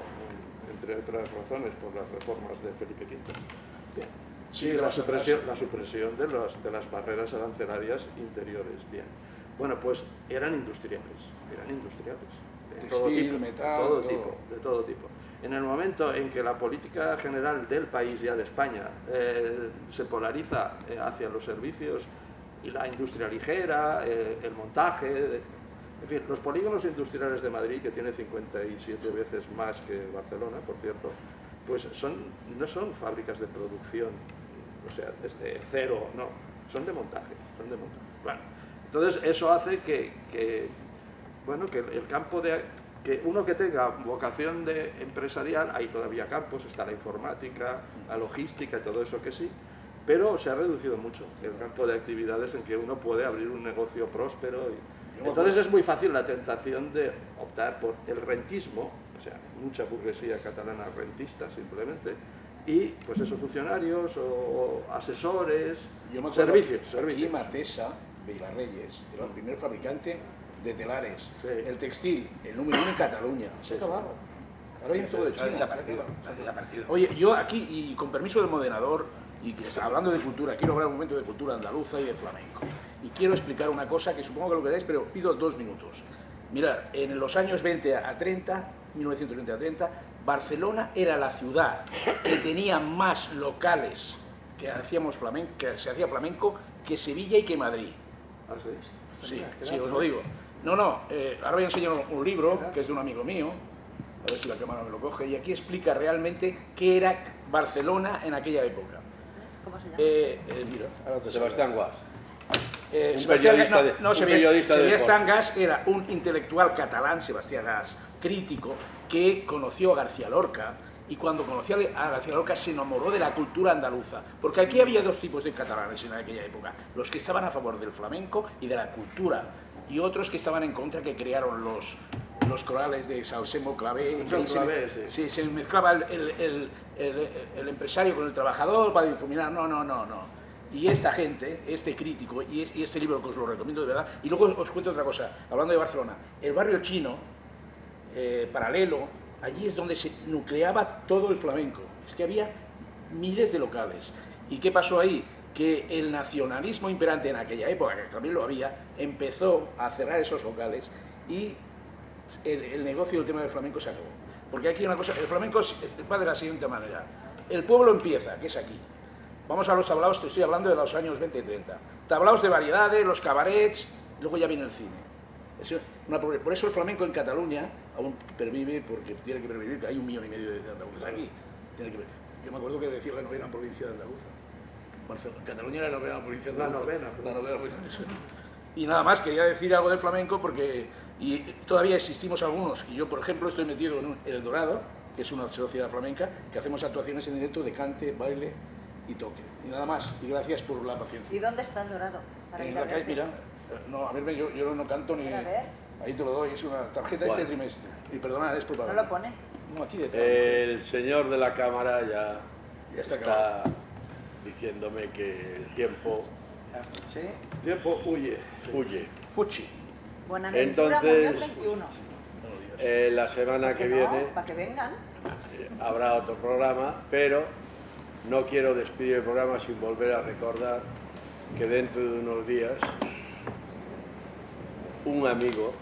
entre otras razones, por las reformas de Felipe V. Bien. Sí, la supresión de las barreras arancelarias interiores. Bien. Bueno, pues eran industriales. De todo Textil, tipo, metal, de todo tipo. En el momento en que la política general del país, ya de España, se polariza hacia los servicios y la industria ligera, el montaje, en fin, los polígonos industriales de Madrid, que tiene 57 veces más que Barcelona, por cierto, pues no son fábricas de producción, o sea, desde cero, no, son de montaje. Bueno, entonces eso hace que el campo que uno que tenga vocación de empresarial, hay todavía campos, está la informática, la logística y todo eso que sí, pero se ha reducido mucho el campo de actividades en que uno puede abrir un negocio próspero. Entonces es muy fácil la tentación de optar por el rentismo, o sea, mucha burguesía catalana rentista simplemente, y pues esos funcionarios o asesores, Yo me acuerdo, servicios. Aquí Matesa, Vilarreyes, era el primer fabricante de telares. Sí. El textil, el número 1 en Cataluña. Se ha acabado. Ahora viene todo de Se ha China. desaparecido. Oye, yo aquí, y con permiso del moderador, y que hablando de cultura, quiero hablar un momento de cultura andaluza y de flamenco. Y quiero explicar una cosa que supongo que lo queréis, pero pido 2 minutos. Mirad, en los años 20 a 30, 1920 a 30, Barcelona era la ciudad que tenía más locales que se hacía flamenco que Sevilla y que Madrid. ¿Ah, sí? Sí, os lo digo. Ahora voy a enseñar un libro que es de un amigo mío, a ver si la cámara me lo coge, y aquí explica realmente qué era Barcelona en aquella época. ¿Cómo se llama? Mira, ahora te Sebastián Guas. Sebastián Gas era un intelectual catalán, Sebastián Gas, crítico, que conoció a García Lorca, y cuando conoció a García Lorca se enamoró de la cultura andaluza, porque aquí había 2 tipos de catalanes en aquella época, los que estaban a favor del flamenco y de la cultura, y otros que estaban en contra, que crearon los corales de Salsemo Clavé, se mezclaba el empresario con el trabajador para difuminar, no. Y esta gente, este crítico, y este libro que os lo recomiendo de verdad, y luego os cuento otra cosa, hablando de Barcelona, el barrio chino, paralelo, allí es donde se nucleaba todo el flamenco, es que había miles de locales. ¿Y qué pasó ahí? Que el nacionalismo imperante en aquella época, que también lo había, empezó a cerrar esos locales y el negocio del tema del flamenco se acabó. Porque aquí hay una cosa, el flamenco va de la siguiente manera, el pueblo empieza, que es aquí. Vamos a los tablaos, te estoy hablando de los años 20 y 30. Tablaos de variedades, los cabarets, luego ya viene el cine. Por eso el flamenco en Cataluña aún pervive, porque tiene que pervivir, que hay 1,5 millones de andaluces aquí. Yo me acuerdo que decía la novena provincia de Andaluza. Cataluña era la novena provincia de Andaluza. La novena provincia. Y nada más, quería decir algo del flamenco porque todavía existimos algunos. Y yo, por ejemplo, estoy metido en El Dorado, que es una sociedad flamenca, que hacemos actuaciones en directo de cante, baile y toque. Y nada más, y gracias por la paciencia. ¿Y dónde está El Dorado? Para En ir la a calle, verte. mira, No, a ver, yo no canto ni... A ver. Ahí te lo doy, es una tarjeta Bueno. este trimestre. Y perdona, es No propaganda. lo pone. No, aquí detrás. El señor de la cámara ya Ya está está diciéndome que el tiempo ¿Sí? Tiempo huye. huye. Fuchi. Buenaventura Entonces, Muñoz 21. La semana que No, viene para que vengan. habrá otro programa, pero no quiero despedir el programa sin volver a recordar que dentro de unos días un amigo,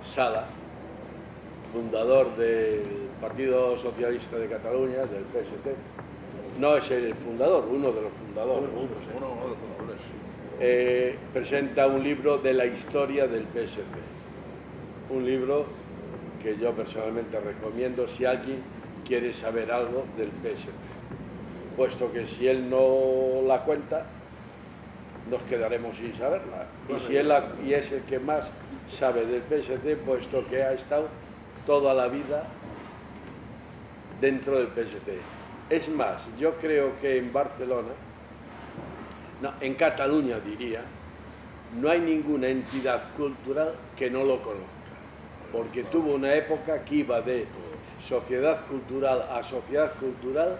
Sala, fundador del Partido Socialista de Cataluña, del PSC, no es el fundador, uno de los fundadores, Uno de los fundadores. presenta un libro de la historia del PSC. Un libro que yo personalmente recomiendo si alguien quiere saber algo del PSC. Puesto que si él no la cuenta, nos quedaremos sin saberla. Y si él y es el que más sabe del PSC, puesto que ha estado toda la vida dentro del PSC. Es más, yo creo que en Barcelona, no, en Cataluña diría, no hay ninguna entidad cultural que no lo conozca, porque tuvo una época que iba de sociedad cultural a sociedad cultural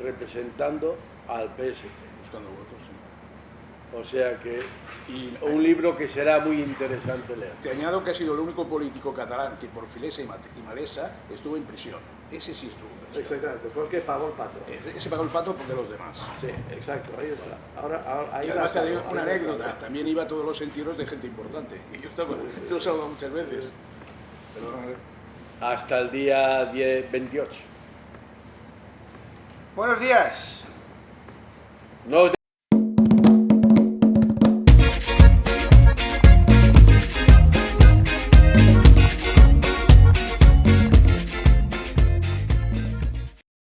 representando al PSG. Buscando votos, sí. O sea que Y un libro que será muy interesante leer. te añado que ha sido el único político catalán que por Filesa y Malesa estuvo en prisión. Ese sí estuvo en prisión. Exactamente, fue el que pagó el pato. Ese pagó el pato de los demás. Sí, exacto, ahí está. Ahora ahí Y además te digo está, una ahí está. anécdota, también iba a todos los entierros de gente importante. Y yo lo he saludado muchas veces. Perdóname. Hasta el día 28. Buenos días. No